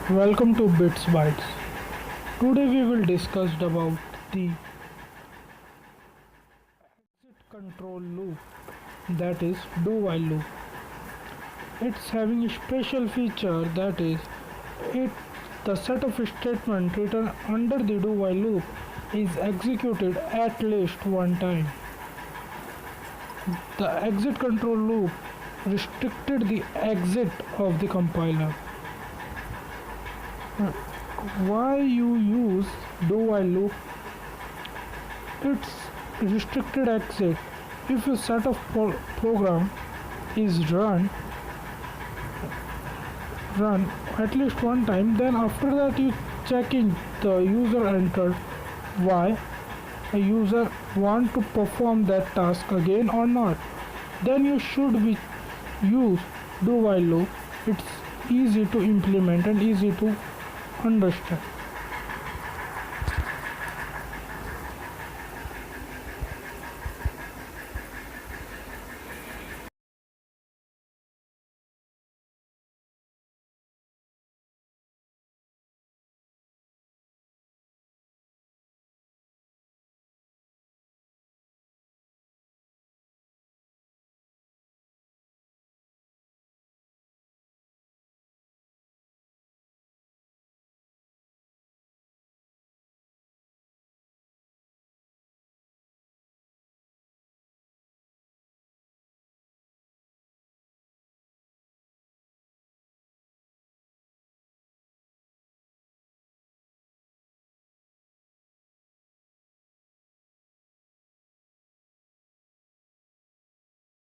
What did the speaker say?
Welcome to Bytes. Today we will discuss about the exit control loop, that is do while loop. It's having a special feature, that is it the set of statement written under the do while loop is executed at least one time. The exit control loop restricted the exit of the compiler. Why you use do while loop? It's restricted exit. If a set of program is run at least one time, then after that you checking the user entered why a user want to perform that task again or not, then you should be use do while loop. It's easy to implement and easy to understand.